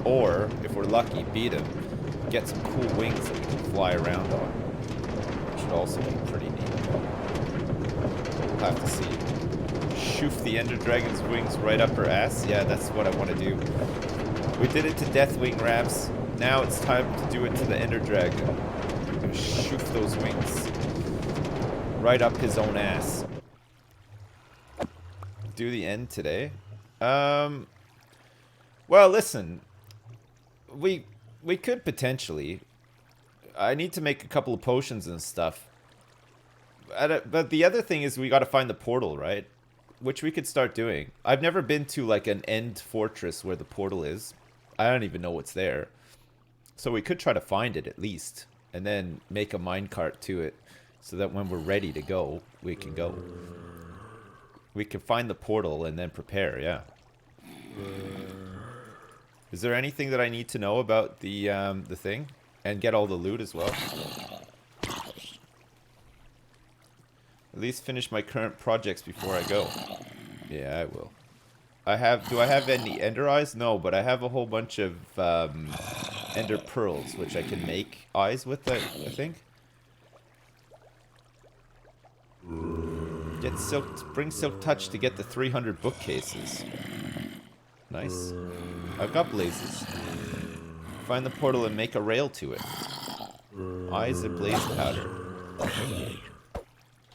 Or, if we're lucky, beat him. Get some cool wings that we can fly around on. Which should also be pretty neat. We'll have to see. Shoof the Ender Dragon's wings right up her ass. Yeah, that's what I want to do. We did it to Deathwing Raps. Now it's time to do it to the Ender Dragon. I'm gonna shoof those wings right up his own ass. Do the end today. Well, listen. We could potentially. I need to make a couple of potions and stuff. But the other thing is we got to find the portal, right? Which we could start doing. I've never been to like an end fortress where the portal is. I don't even know what's there. So we could try to find it at least. And then make a minecart to it. So that when we're ready to go, we can go. We can find the portal and then prepare, yeah. Is there anything that I need to know about the thing? And get all the loot as well? At least finish my current projects before I go. Yeah, I will. Do I have any ender eyes? No, but I have a whole bunch of ender pearls, which I can make eyes with, I think. Bring silk touch to get the 300 bookcases. Nice. I've got blazes. Find the portal and make a rail to it. Eyes of blaze powder.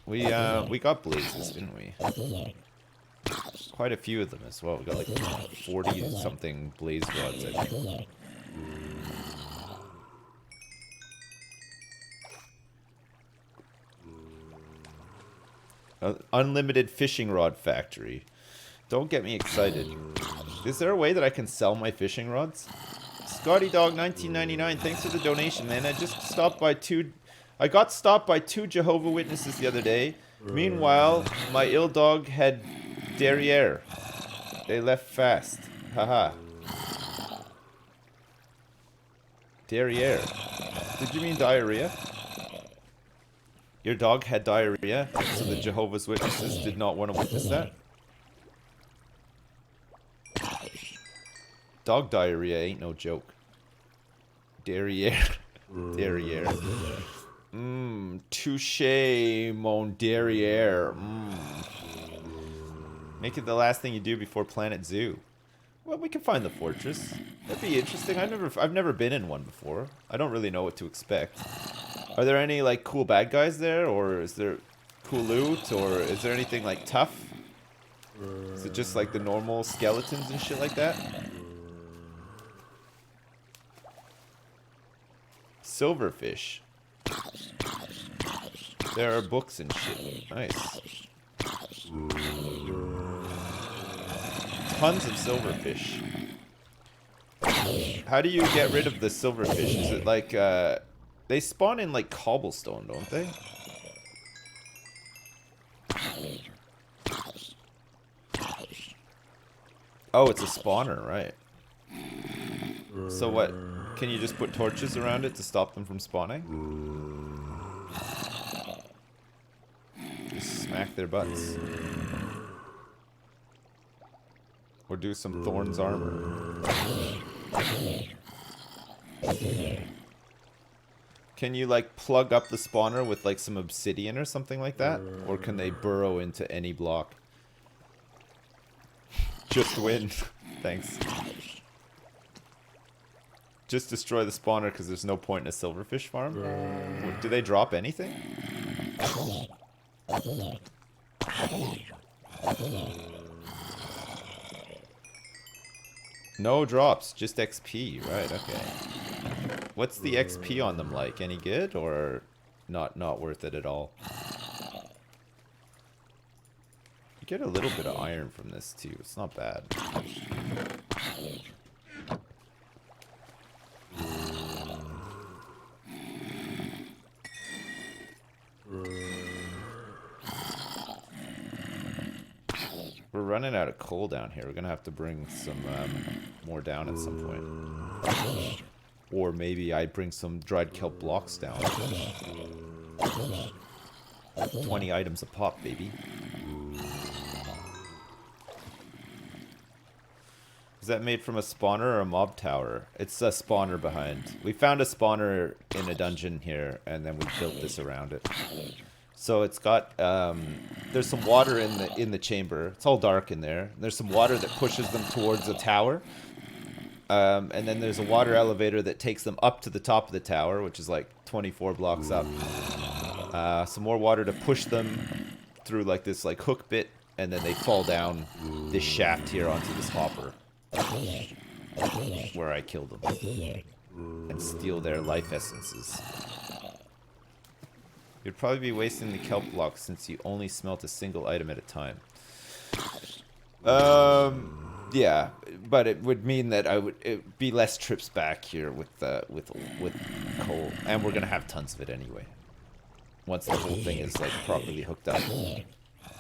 We got blazes, didn't we? Quite a few of them as well. We got like 40 something blaze rods, I think. Unlimited fishing rod factory. Don't get me excited. Is there a way that I can sell my fishing rods? Scotty Dog 1999, thanks for the donation, man. I got stopped by two Jehovah Witnesses the other day. Meanwhile, my ill dog had derriere. They left fast. Haha. Derriere. Did you mean diarrhea? Your dog had diarrhea, so the Jehovah's Witnesses did not want to witness that? Dog diarrhea ain't no joke. Derriere. Derriere. Touche, mon derriere. Make it the last thing you do before Planet Zoo. Well, we can find the fortress. That'd be interesting. I've never been in one before. I don't really know what to expect. Are there any like cool bad guys there, or is there cool loot, or is there anything like tough? Is it just like the normal skeletons and shit like that? Silverfish. There are books and shit. Nice. Tons of silverfish. How do you get rid of the silverfish? Is it like, they spawn in like cobblestone, don't they? Oh, it's a spawner, right. So what? Can you just put torches around it to stop them from spawning? Just smack their butts. Or do some Thorn's armor. Can you like plug up the spawner with like some obsidian or something like that? Or can they burrow into any block? Just win. Thanks. Just destroy the spawner because there's no point in a silverfish farm? Do they drop anything? No drops, just XP. Right, okay. What's the XP on them like? Any good or not worth it at all? You get a little bit of iron from this too. It's not bad. We're running out of coal down here. We're gonna have to bring some more down at some point. Or maybe I bring some dried kelp blocks down. 20 items a pop, baby. Is that made from a spawner or a mob tower? It's a spawner behind. We found a spawner in a dungeon here, and then we built this around it. So it's got, there's some water in the chamber. It's all dark in there. There's some water that pushes them towards the tower. And then there's a water elevator that takes them up to the top of the tower, which is like 24 blocks up. Some more water to push them through like this like hook bit, and then they fall down this shaft here onto this hopper. Where I kill them. And steal their life essences. You'd probably be wasting the kelp blocks since you only smelt a single item at a time. Yeah, but it would mean that it'd be less trips back here with coal, and we're gonna have tons of it anyway. Once the whole thing is like properly hooked up.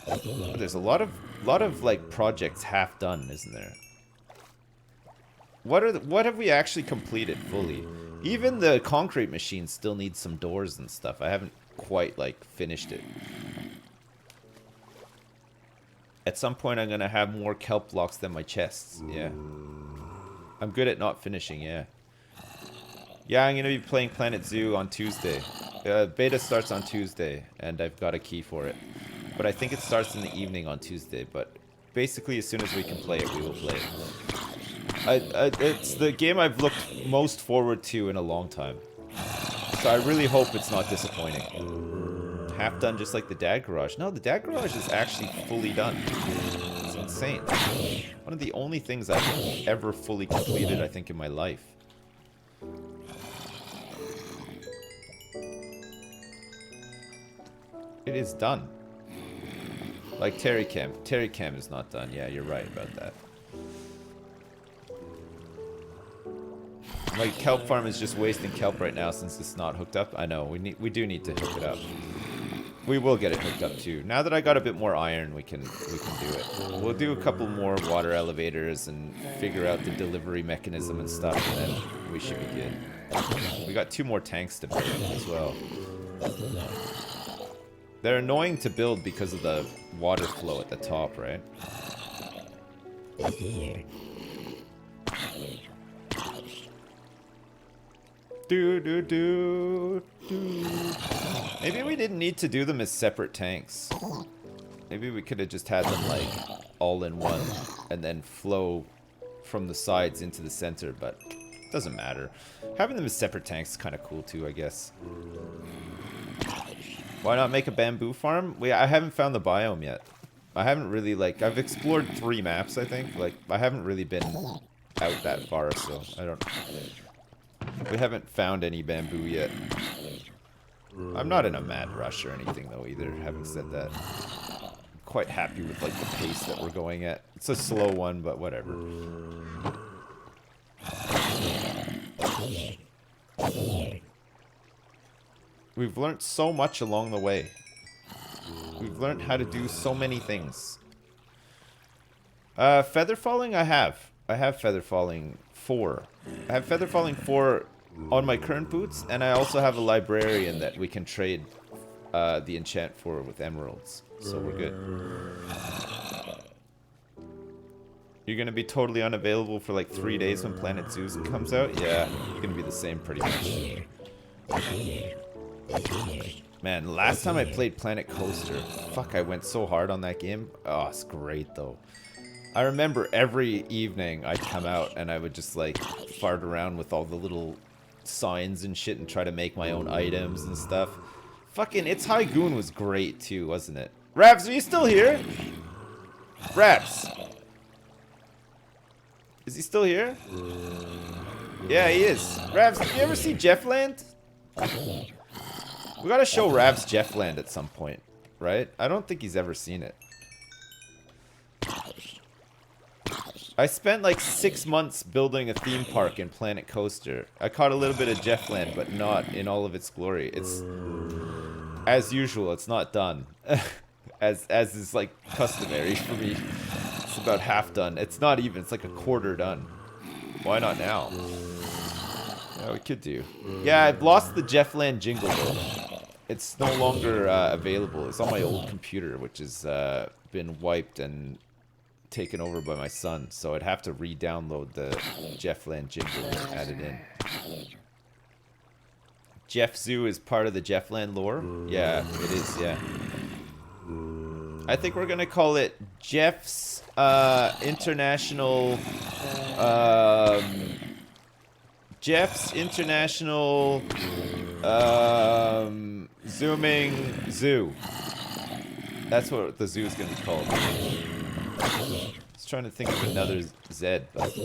But there's a lot of like projects half done, isn't there? What have we actually completed fully? Even the concrete machine still needs some doors and stuff. I haven't quite like finished it. At some point I'm gonna have more kelp blocks than my chests. Yeah. I'm good at not finishing, yeah. Yeah, I'm gonna be playing Planet Zoo on Tuesday. Beta starts on Tuesday, and I've got a key for it. But I think it starts in the evening on Tuesday, but basically as soon as we can play it, we will play it. It's the game I've looked most forward to in a long time. So I really hope it's not disappointing. Half done just like the Dad Garage. No, the Dad Garage is actually fully done. It's insane. One of the only things I've ever fully completed, I think, in my life. It is done. Like Terry Cam. Terry Cam is not done. Yeah, you're right about that. Like, kelp farm is just wasting kelp right now since it's not hooked up. I know, we do need to hook it up. We will get it hooked up too. Now that I got a bit more iron, we can do it. We'll do a couple more water elevators and figure out the delivery mechanism and stuff, and then we should be good. We got 2 more tanks to build as well. They're annoying to build because of the water flow at the top, right? Maybe we didn't need to do them as separate tanks. Maybe we could have just had them like all in one and then flow from the sides into the center, but it doesn't matter. Having them as separate tanks is kind of cool too, I guess. Why not make a bamboo farm? I haven't found the biome yet. I haven't really like, I've explored 3 maps, I think. Like, I haven't really been out that far, so I don't... We haven't found any bamboo yet. I'm not in a mad rush or anything though either, having said that. I'm quite happy with like the pace that we're going at. It's a slow one, but whatever. We've learned so much along the way. We've learned how to do so many things. Feather falling I have. I have feather falling 4. I have feather falling 4 on my current boots, and I also have a librarian that we can trade the enchant for with emeralds. So we're good. You're gonna be totally unavailable for like 3 days when Planet Zoo comes out? Yeah, you're gonna be the same pretty much. Man, last time I played Planet Coaster, fuck, I went so hard on that game. Oh, it's great though. I remember every evening I'd come out and I would just like fart around with all the little signs and shit and try to make my own items and stuff. Fucking It's High Goon was great too, wasn't it? Rabs, are you still here? Rabs. Is he still here? Yeah, he is. Rabs, did you ever see Jeffland? We gotta show Rabs Jeffland at some point, right? I don't think he's ever seen it. I spent like 6 months building a theme park in Planet Coaster. I caught a little bit of Jeffland, but not in all of its glory. It's, as usual, it's not done. as is like customary for me. It's about half done. It's not even, it's like a quarter done. Why not now? Yeah, we could do. Yeah, I've lost the Jeffland jingle though. It's no longer available. It's on my old computer, which has been wiped and taken over by my son, so I'd have to re-download the Jeffland jingle and add it in. Jeff Zoo is part of the Jeffland lore? Yeah, it is, yeah. I think we're gonna call it Jeff's International Zooming Zoo. That's what the zoo is gonna be called. I was trying to think of another Z, but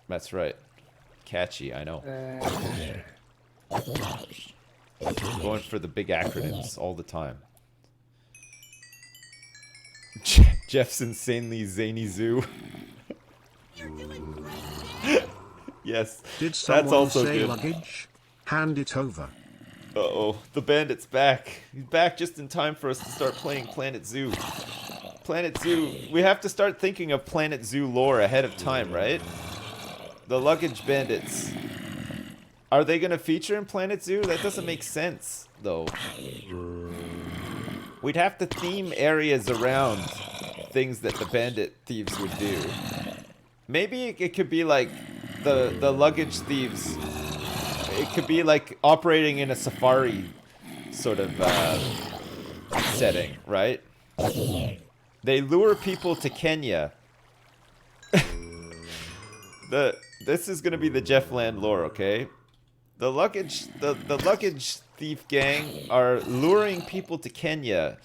that's right. Catchy, I know. Going for the big acronyms all the time. Jeff's insanely zany zoo. Yes, Did that's also say good. Luggage? Hand it over. Uh-oh, the bandit's back. He's back just in time for us to start playing Planet Zoo. Planet Zoo, we have to start thinking of Planet Zoo lore ahead of time, right? The luggage bandits. Are they going to feature in Planet Zoo? That doesn't make sense, though. We'd have to theme areas around things that the bandit thieves would do. Maybe it could be like the luggage thieves. It could be like operating in a safari sort of setting, right? They lure people to Kenya. This is gonna be the Jeffland lore, okay? The luggage thief gang are luring people to Kenya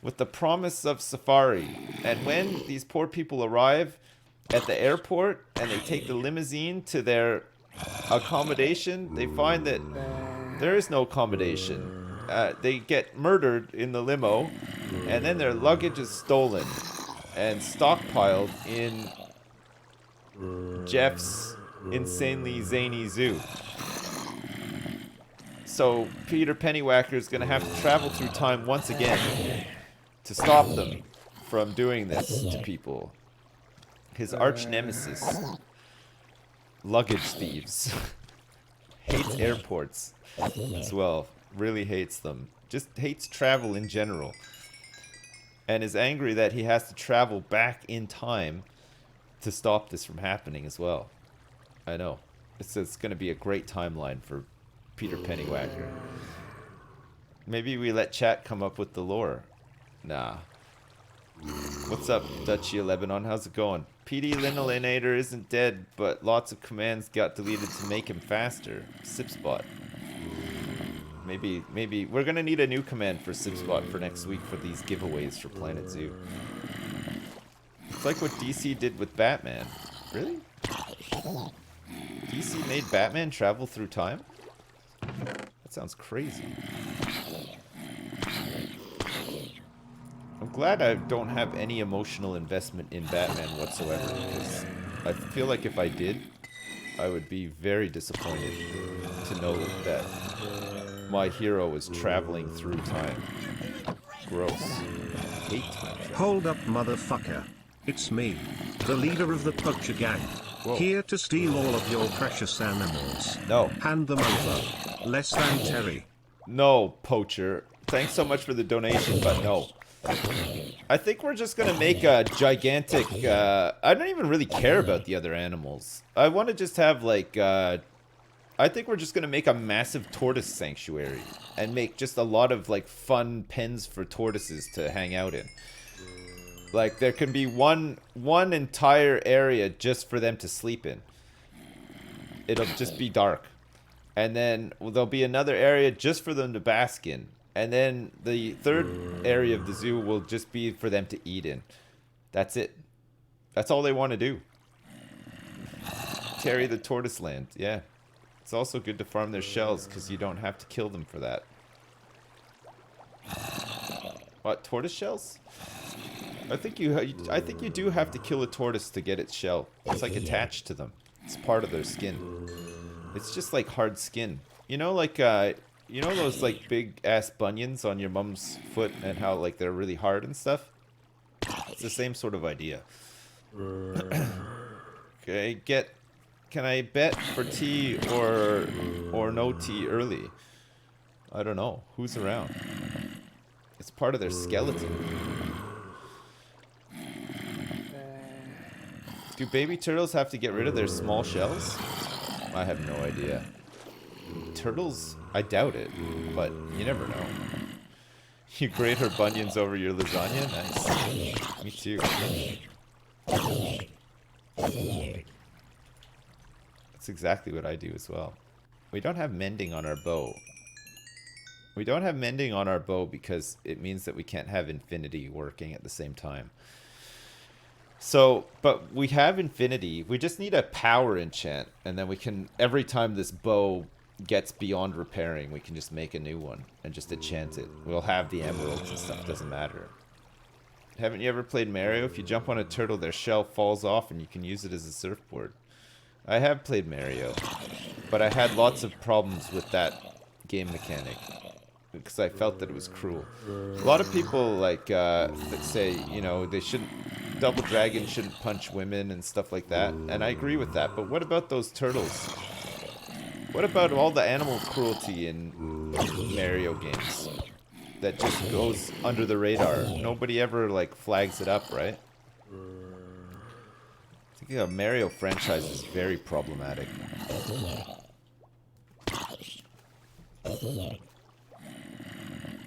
with the promise of safari. And when these poor people arrive at the airport and they take the limousine to their accommodation, they find that there is no accommodation. They get murdered in the limo, and then their luggage is stolen and stockpiled in Jeff's insanely zany zoo. So Peter Pennywhacker is going to have to travel through time once again to stop them from doing this to people. His arch nemesis, luggage thieves, hates airports as well. Really hates them. Just hates travel in general. And is angry that he has to travel back in time to stop this from happening as well. I know. It's going to be a great timeline for Peter Pennywhacker. Maybe we let chat come up with the lore. Nah. What's up, Dutchy Lebanon? How's it going? PD Linolinator isn't dead, but lots of commands got deleted to make him faster. Sipspot. Maybe we're gonna need a new command for Sipspot for next week for these giveaways for Planet Zoo. It's like what DC did with Batman. Really? DC made Batman travel through time? That sounds crazy. I'm glad I don't have any emotional investment in Batman whatsoever, because I feel like if I did, I would be very disappointed to know that my hero was traveling through time. Gross. Hate time travel. Hold up, motherfucker. It's me, the leader of the poacher gang. Whoa. Here to steal all of your precious animals. No. Hand them over. Less than Terry. No, poacher. Thanks so much for the donation, but no. I think we're just gonna make a gigantic, I don't even really care about the other animals. I want to just have like, I think we're just gonna make a massive tortoise sanctuary and make just a lot of like fun pens for tortoises to hang out in. Like there can be one entire area just for them to sleep in. It'll just be dark. And then there'll be another area just for them to bask in. And then the third area of the zoo will just be for them to eat in. That's it. That's all they want to do. Terry the Tortoise Land. Yeah. It's also good to farm their shells because you don't have to kill them for that. What, tortoise shells? I think you do have to kill a tortoise to get its shell. It's like attached to them. It's part of their skin. It's just like hard skin. You know, like you know those like big ass bunions on your mom's foot and how like they're really hard and stuff? It's the same sort of idea. Okay, can I bet for tea or no tea early? I don't know. Who's around? It's part of their skeleton. Do baby turtles have to get rid of their small shells? I have no idea. Turtles? I doubt it, but you never know. You grate her bunions over your lasagna? Nice. Me too. That's exactly what I do as well. We don't have mending on our bow. We don't have mending on our bow because it means that we can't have infinity working at the same time. So, but we have infinity. We just need a power enchant, and then we can, every time this bow gets beyond repairing, we can just make a new one and just enchant it. We'll have the emeralds and stuff, doesn't matter. Haven't you ever played Mario? If you jump on a turtle, their shell falls off and you can use it as a surfboard. I have played Mario, but I had lots of problems with that game mechanic because I felt that it was cruel. A lot of people like that say, you know, they shouldn't, Double Dragon shouldn't punch women and stuff like that, and I agree with that. But what about those turtles? What about all the animal cruelty in Mario games that just goes under the radar? Nobody ever like flags it up, right? I think the Mario franchise is very problematic.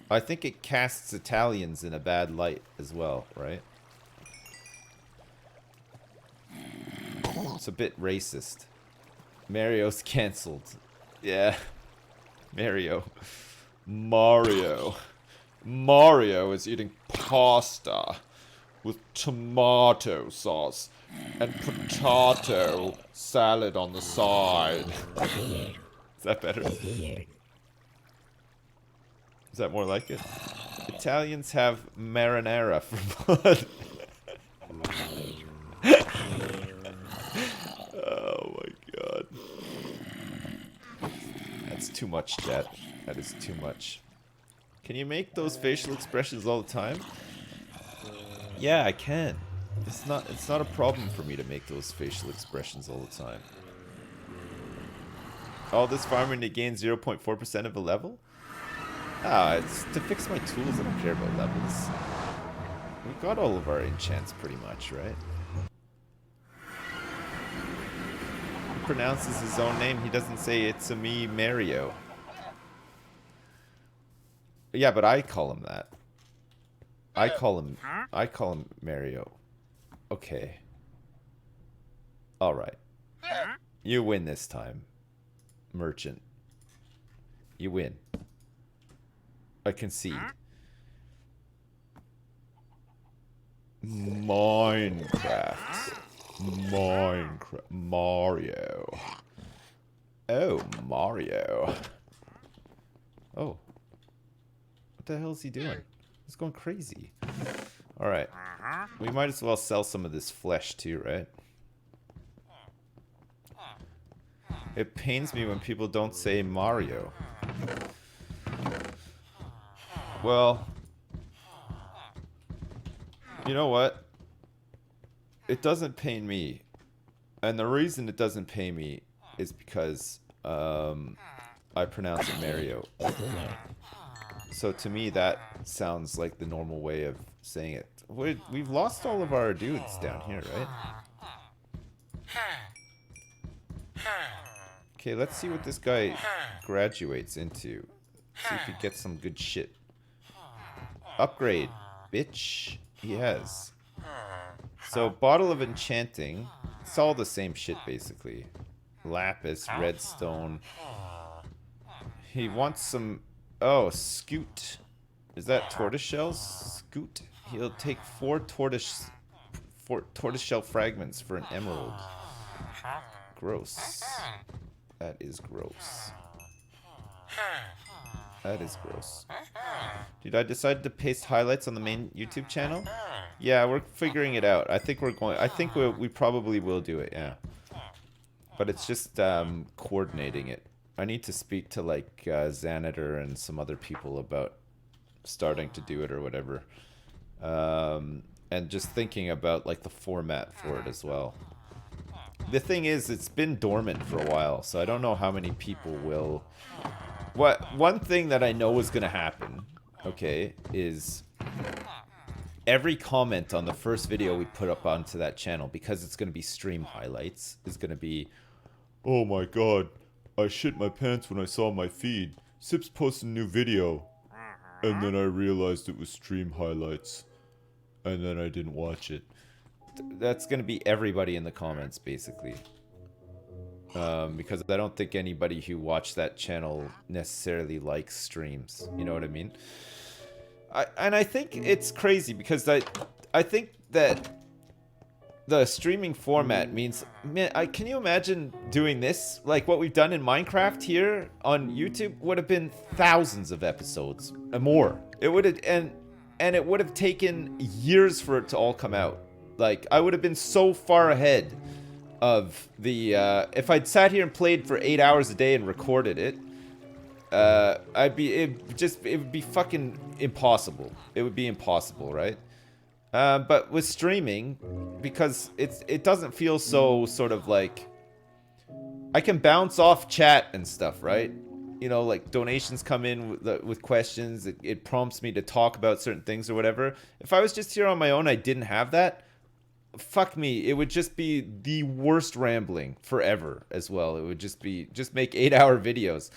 I think it casts Italians in a bad light as well, right? It's a bit racist. Mario's cancelled. Yeah. Mario. Mario is eating pasta with tomato sauce and potato salad on the side. Is that better? Is that more like it? Italians have marinara for blood. Oh my god. That's too much, chat. That is too much. Can you make those facial expressions all the time? Yeah, I can. It's not a problem for me to make those facial expressions all the time. All this farming to gain 0.4% of a level? Ah, it's to fix my tools. I don't care about levels. We got all of our enchants pretty much, right? He pronounces his own name. He doesn't say it's a me Mario. Yeah, but I call him that. I call him Mario. Okay. All right. You win this time, merchant. You win. I concede. Minecraft. Mario. Oh, Mario. Oh. What the hell is he doing? He's going crazy. Alright. We might as well sell some of this flesh too, right? It pains me when people don't say Mario. Well, you know what? It doesn't pain me. And the reason it doesn't pain me is because I pronounce it Mario. So to me, that sounds like the normal way of saying it. We've lost all of our dudes down here, right? Okay, let's see what this guy graduates into. See if he gets some good shit. Upgrade, bitch. He has. So, Bottle of Enchanting. It's all the same shit, basically. Lapis, redstone. He wants some... Oh, scoot. Is that tortoiseshell? Scoot. He'll take 4 tortoiseshell fragments for an emerald. Gross. That is gross. That is gross. Did I decide to paste highlights on the main YouTube channel? Yeah, we're figuring it out. I think we probably will do it, yeah. But it's just coordinating it. I need to speak to like Xanator and some other people about starting to do it or whatever. And just thinking about like the format for it as well. The thing is, it's been dormant for a while, so I don't know how many people will... One thing that I know is going to happen, okay, is every comment on the first video we put up onto that channel, because it's going to be stream highlights, is going to be, "Oh my god, I shit my pants when I saw my feed. Sips posted a new video. And then I realized it was stream highlights. And then I didn't watch it." That's going to be everybody in the comments, basically. Because I don't think anybody who watched that channel necessarily likes streams. You know what I mean? I think it's crazy because I think that the streaming format means, man, can you imagine doing this? Like what we've done in Minecraft here on YouTube would have been thousands of episodes and more. It would have, and it would have taken years for it to all come out. Like I would have been so far ahead of the if I'd sat here and played for 8 hours a day and recorded it. It would be fucking impossible. It would be impossible, right? But with streaming, because it doesn't feel so sort of like, I can bounce off chat and stuff, right? You know, like donations come in with questions. It prompts me to talk about certain things or whatever. If I was just here on my own, I didn't have that. Fuck me, it would just be the worst rambling forever as well. It would just make 8-hour videos.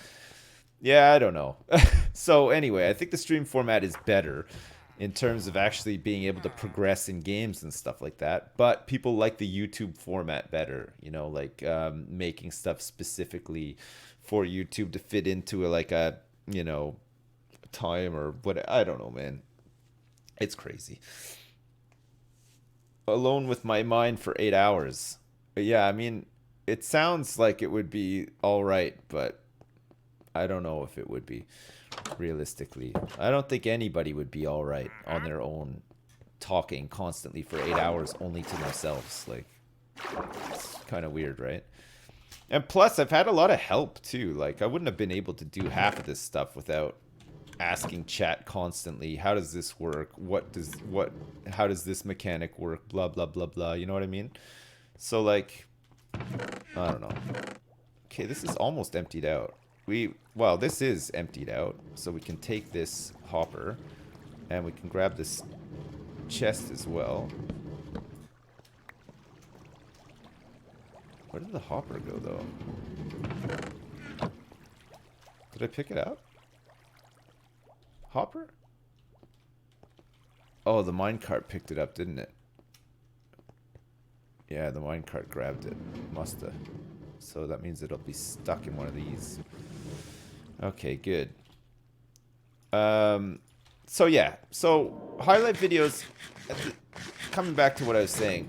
Yeah, I don't know. So anyway, I think the stream format is better in terms of actually being able to progress in games and stuff like that. But people like the YouTube format better, you know, like making stuff specifically for YouTube to fit into like a, you know, time or what. I don't know, man. It's crazy. Alone with my mind for 8 hours. But yeah, I mean, it sounds like it would be all right, but I don't know if it would be realistically. I don't think anybody would be all right on their own talking constantly for 8 hours only to themselves. Like, it's kind of weird, right? And plus, I've had a lot of help too. Like, I wouldn't have been able to do half of this stuff without asking chat constantly. How does this work? How does this mechanic work? Blah, blah, blah, blah. You know what I mean? So, like, I don't know. Okay, this is almost emptied out. Well, this is emptied out, so we can take this hopper and we can grab this chest as well. Where did the hopper go, though? Did I pick it up? Hopper? Oh, the minecart picked it up, didn't it? Yeah, the minecart grabbed it. Musta. So that means it'll be stuck in one of these. Okay, good. So yeah. So highlight videos, coming back to what I was saying,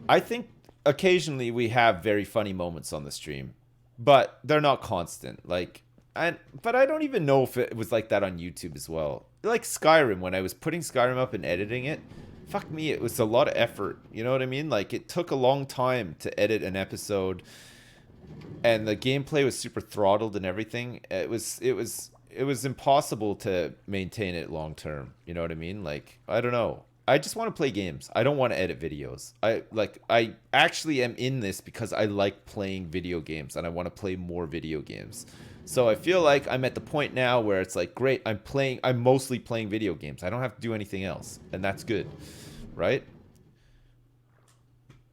I think occasionally we have very funny moments on the stream, but they're not constant. Like, but I don't even know if it was like that on YouTube as well. Like Skyrim, when I was putting Skyrim up and editing it, fuck me, it was a lot of effort. You know what I mean? Like, it took a long time to edit an episode, and the gameplay was super throttled and everything. It was impossible to maintain it long term. You know what I mean? Like, I don't know. I just want to play games. I don't want to edit videos. I actually am in this because I like playing video games and I want to play more video games. So I feel like I'm at the point now where it's like, great, I'm mostly playing video games. I don't have to do anything else, and that's good, right?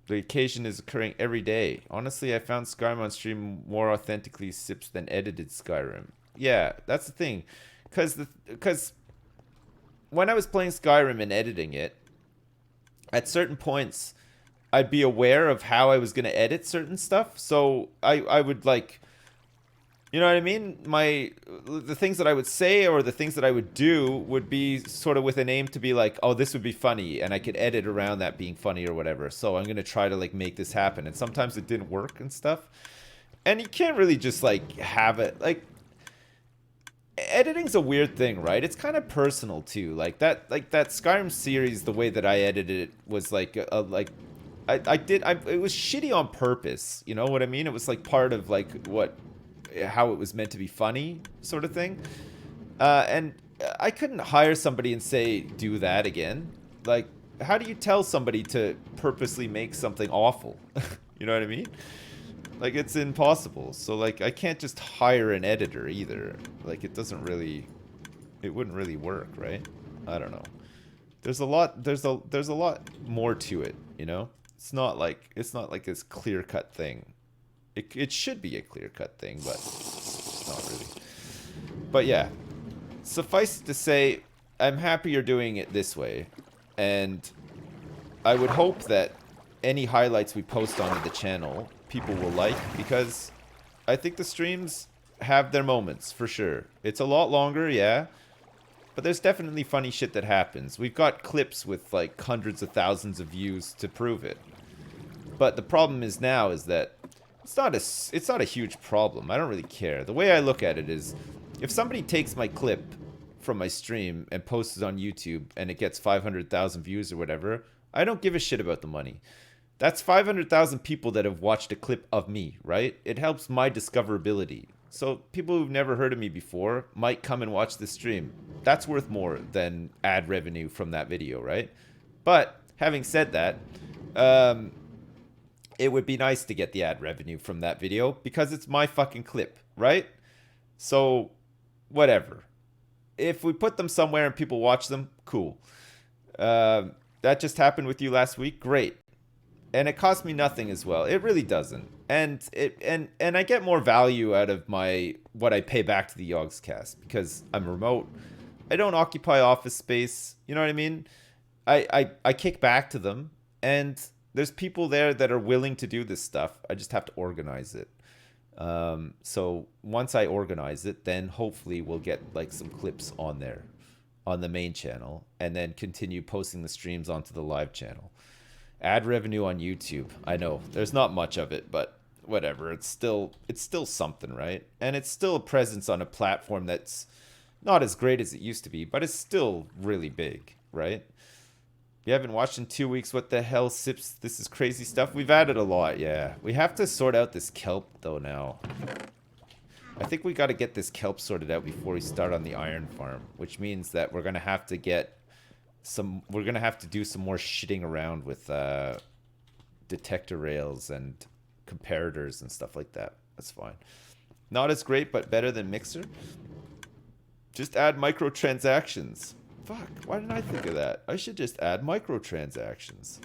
The occasion is occurring every day. Honestly, I found Skyrim on stream more authentically sips than edited Skyrim. Yeah, that's the thing. Because when I was playing Skyrim and editing it, at certain points, I'd be aware of how I was going to edit certain stuff. So I would like... You know what I mean? The things that I would say or the things that I would do would be sort of with an aim to be like, oh, this would be funny, and I could edit around that being funny or whatever. So I'm going to try to like make this happen. And sometimes it didn't work and stuff. And you can't really just like have it like editing's a weird thing, right? It's kind of personal too. Like that Skyrim series, the way that I edited it was like it was shitty on purpose. You know what I mean? It was like part of like how it was meant to be funny sort of thing. And I couldn't hire somebody and say, do that again. Like, how do you tell somebody to purposely make something awful? You know what I mean? Like, it's impossible. So, like, I can't just hire an editor either. Like, it wouldn't really work, right? I don't know. There's a lot. There's a lot more to it. You know, it's not like this clear cut thing. It should be a clear cut thing, but it's not really. But yeah, suffice it to say, I'm happy you're doing it this way, and I would hope that any highlights we post onto the channel, people will like, because I think the streams have their moments, for sure. It's a lot longer, yeah, but there's definitely funny shit that happens. We've got clips with, like, hundreds of thousands of views to prove it. But the problem is now is that it's not a huge problem. I don't really care. The way I look at it is, if somebody takes my clip from my stream and posts it on YouTube and it gets 500,000 views or whatever, I don't give a shit about the money. That's 500,000 people that have watched a clip of me, right? It helps my discoverability. So people who've never heard of me before might come and watch the stream. That's worth more than ad revenue from that video, right? But having said that, it would be nice to get the ad revenue from that video because it's my fucking clip, right? So, whatever. If we put them somewhere and people watch them, cool. That just happened with you last week, great. And it cost me nothing as well. It really doesn't. And I get more value out of what I pay back to the Yogscast because I'm remote. I don't occupy office space. You know what I mean? I kick back to them, and there's people there that are willing to do this stuff. I just have to organize it. So once I organize it, then hopefully we'll get like some clips on there, on the main channel, and then continue posting the streams onto the live channel. Ad revenue on YouTube. I know there's not much of it, but whatever. It's still something, right? And it's still a presence on a platform that's not as great as it used to be, but it's still really big, right? You haven't watched in 2 weeks. What the hell, Sips? This is crazy stuff. We've added a lot, yeah. We have to sort out this kelp, though, now. I think we got to get this kelp sorted out before we start on the iron farm, which means that we're going to have to do some more shitting around with detector rails and comparators and stuff like that. That's fine. Not as great, but better than Mixer. Just add microtransactions. Fuck, why didn't I think of that? I should just add microtransactions.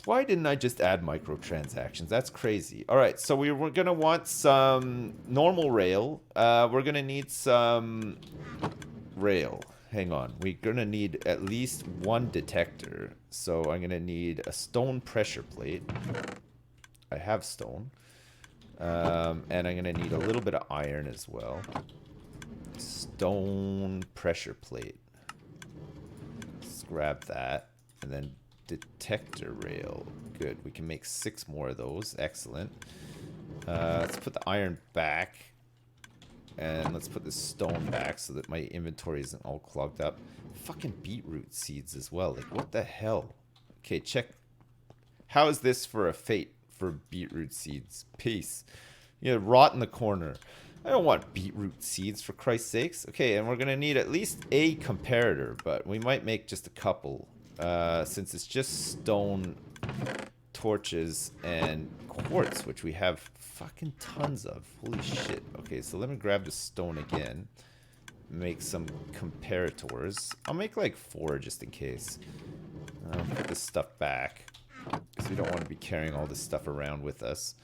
Why didn't I just add microtransactions? That's crazy. Alright, so we're going to want some normal rail. We're going to need some rail. Hang on. We're going to need at least one detector. So I'm going to need a stone pressure plate. I have stone. And I'm going to need a little bit of iron as well. Stone pressure plate. Let's grab that. And then detector rail. Good. We can make 6 more of those. Excellent. Let's put the iron back. And let's put the stone back so that my inventory isn't all clogged up. Fucking beetroot seeds as well. Like, what the hell? Okay, check. How is this for a fate for beetroot seeds? Peace. You know, rot in the corner. I don't want beetroot seeds, for Christ's sakes. Okay, and we're going to need at least a comparator, but we might make just a couple. Since it's just stone, torches, and quartz, which we have fucking tons of. Holy shit. Okay, so let me grab the stone again. Make some comparators. I'll make like 4 just in case. Put this stuff back, because we don't want to be carrying all this stuff around with us.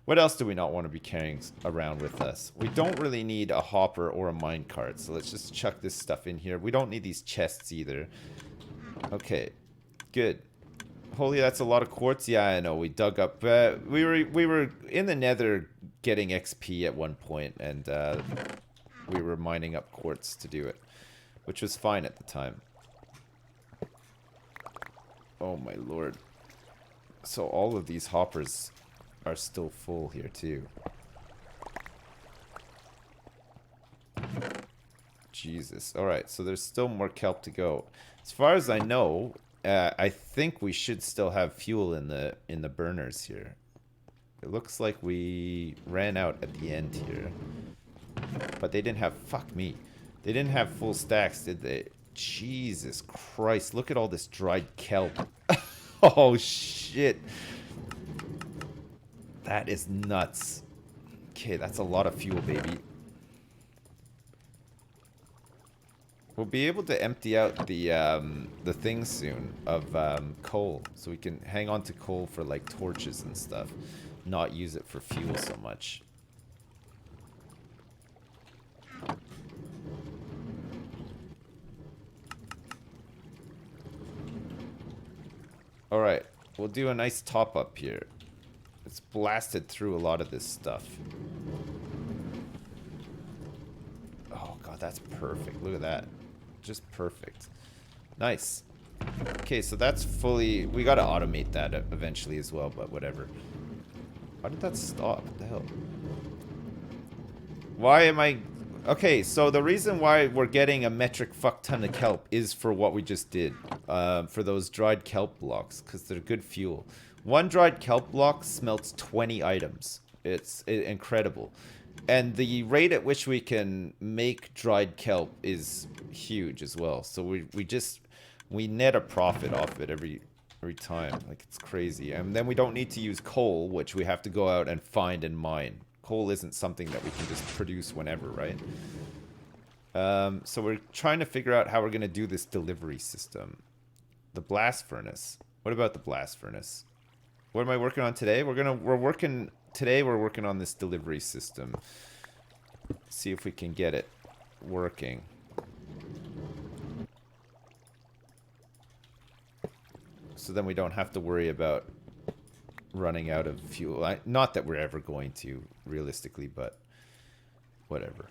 What else do we not want to be carrying around with us? We don't really need a hopper or a minecart, so let's just chuck this stuff in here. We don't need these chests either. Okay, good. Holy, that's a lot of quartz. Yeah, I know. We dug up. We were in the Nether getting XP at one point, and we were mining up quartz to do it, which was fine at the time. Oh my lord! So all of these hoppers are still full here too. Jesus. All right, so there's still more kelp to go. As far as I know. I think we should still have fuel in the burners here. It looks like we ran out at the end here. But they didn't have... Fuck me. They didn't have full stacks, did they? Jesus Christ. Look at all this dried kelp. Oh, shit. That is nuts. Okay, that's a lot of fuel, baby. We'll be able to empty out the thing soon of coal, so we can hang on to coal for like torches and stuff, not use it for fuel so much. All right, we'll do a nice top up here. It's blasted through a lot of this stuff. Oh god, that's perfect. Look at that. Just perfect. Nice. Okay, so that's fully... We gotta automate that eventually as well, but whatever. Why did that stop? What the hell? Why am I... Okay, so the reason why we're getting a metric fuck ton of kelp is for what we just did. For those dried kelp blocks, because they're good fuel. One dried kelp block smelts 20 items. It's incredible. And the rate at which we can make dried kelp is huge as well. So we net a profit off it every time. Like, it's crazy. And then we don't need to use coal, which we have to go out and find and mine. Coal isn't something that we can just produce whenever, right? So we're trying to figure out how we're going to do this delivery system. The blast furnace. What about the blast furnace? What am I working on today? Today we're working on this delivery system. See if we can get it working. So then we don't have to worry about running out of fuel. Not that we're ever going to, realistically, but whatever.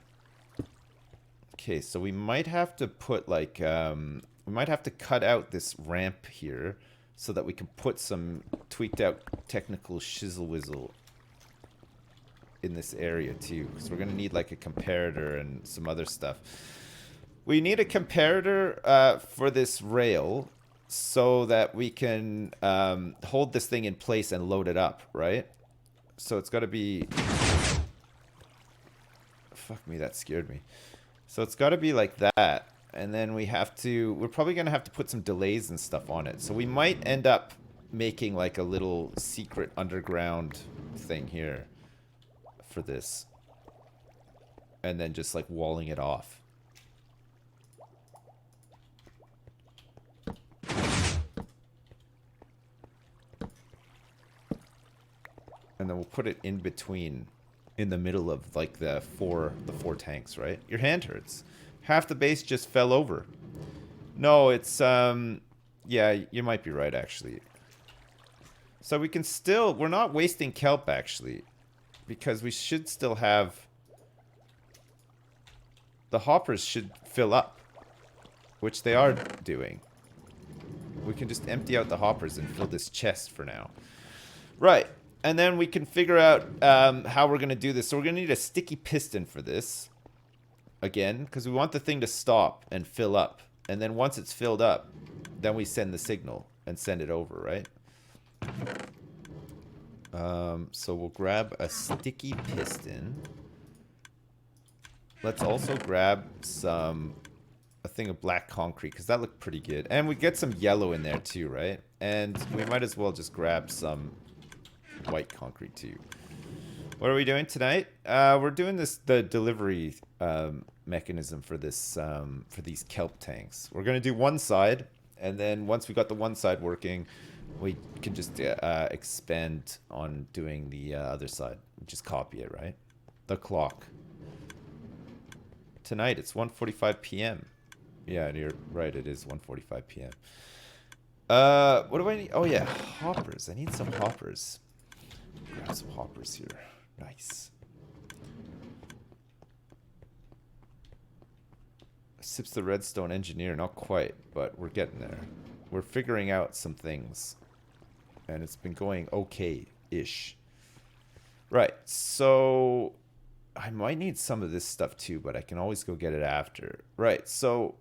Okay, so we might have to put like, we might have to cut out this ramp here so that we can put some tweaked out technical shizzle whizzle in this area too, because we're gonna need like a comparator and some other stuff. We need a comparator for this rail so that we can hold this thing in place and load it up, right? So it's got to be... Fuck me, that scared me. So it's got to be like that, and then we're probably gonna have to put some delays and stuff on it. So we might end up making like a little secret underground thing here for this, and then just like walling it off. And then we'll put it in between, in the middle of like the four tanks, right? Your hand hurts. Half the base just fell over. No, it's yeah, you might be right actually. So we can still, we're not wasting kelp actually, because we should still have, the hoppers should fill up, which they are doing. We can just empty out the hoppers and fill this chest for now. Right, and then we can figure out how we're going to do this. So we're going to need a sticky piston for this, again, because we want the thing to stop and fill up. And then once it's filled up, then we send the signal and send it over, right? So we'll grab a sticky piston. Let's also grab a thing of black concrete, because that looked pretty good. And we get some yellow in there too, right? And we might as well just grab some white concrete too. What are we doing tonight? We're doing the delivery mechanism for this for these kelp tanks. We're gonna do one side, and then once we got the one side working, we can just expand on doing the other side. Just copy it, right? The clock. Tonight it's 1:45 p.m. Yeah, you're right. It is 1:45 p.m. What do I need? Oh yeah, hoppers. I need some hoppers. Grab some hoppers here. Nice. Sips the redstone engineer. Not quite, but we're getting there. We're figuring out some things, and it's been going okay-ish. Right. So I might need some of this stuff too, but I can always go get it after. Right. So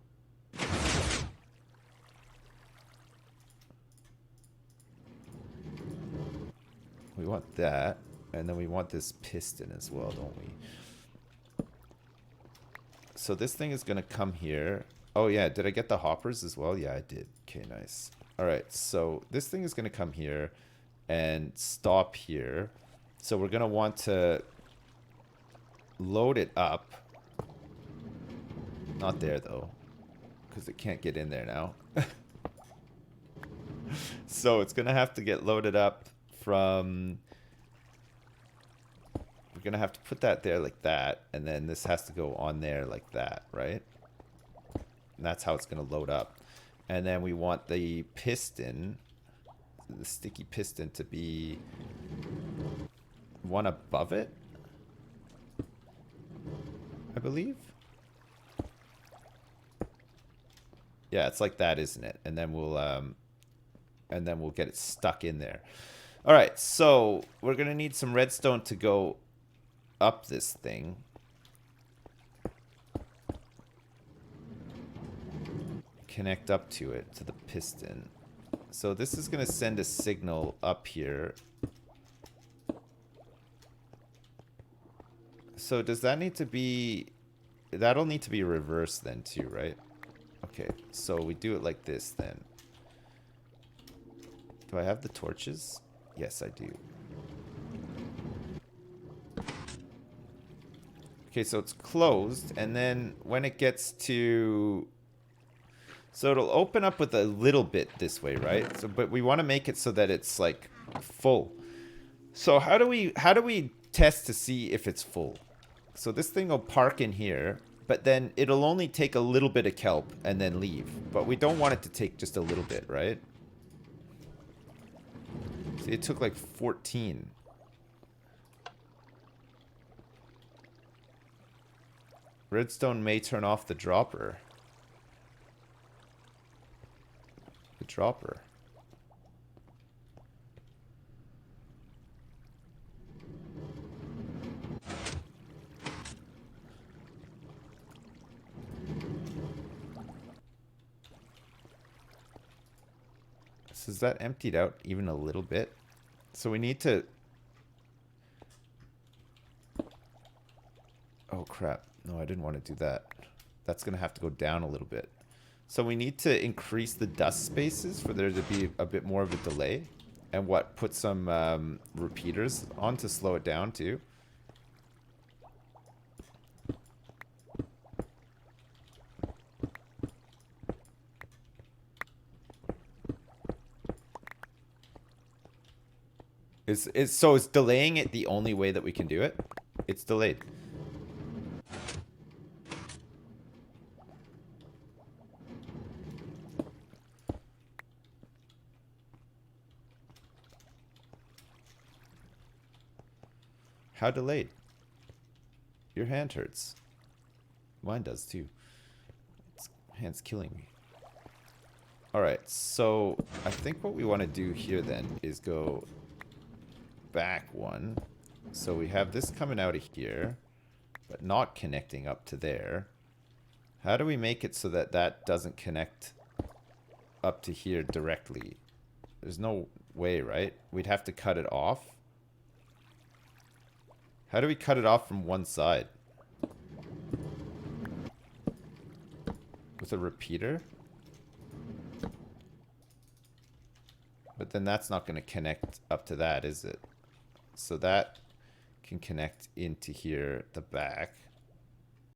we want that, and then we want this piston as well, don't we? So this thing is gonna come here. Oh yeah, did I get the hoppers as well? Yeah, I did. Okay, nice. All right, so this thing is gonna come here and stop here. So we're gonna want to load it up. Not there though. because it can't get in there now. So it's going to have to get loaded up from... We're going to have to put that there like that, and then this has to go on there like that, right? And that's how it's going to load up. And then we want the piston, the sticky piston, to be one above it, I believe. Yeah, it's like that, isn't it? And then we'll get it stuck in there. All right, so we're gonna need some redstone to go up this thing. Connect up to it, to the piston. So this is gonna send a signal up here. So does that need to be... That'll need to be reversed then too, right? Okay, so we do it like this then. Do I have the torches? Yes, I do. Okay, so it's closed, and then when it gets to... So it'll open up with a little bit this way, right? So, but we want to make it so that it's like full. So how do we test to see if it's full? So this thing will park in here, but then it'll only take a little bit of kelp and then leave. But we don't want it to take just a little bit, right? See, it took like 14. Redstone may turn off the dropper. The dropper. So is that emptied out even a little bit? So we need to... Oh crap. No, I didn't want to do that. That's going to have to go down a little bit. So we need to increase the dust spaces for there to be a bit more of a delay. And what? Put some repeaters on to slow it down too. So is delaying it the only way that we can do it? It's delayed. How delayed? Your hand hurts. Mine does too. Hand's killing me. Alright, so I think what we want to do here then is go back one. So we have this coming out of here, but not connecting up to there. How do we make it so that that doesn't connect up to here directly? There's no way, right? We'd have to cut it off. How do we cut it off from one side? With a repeater? But then that's not going to connect up to that, is it? So that can connect into here at the back.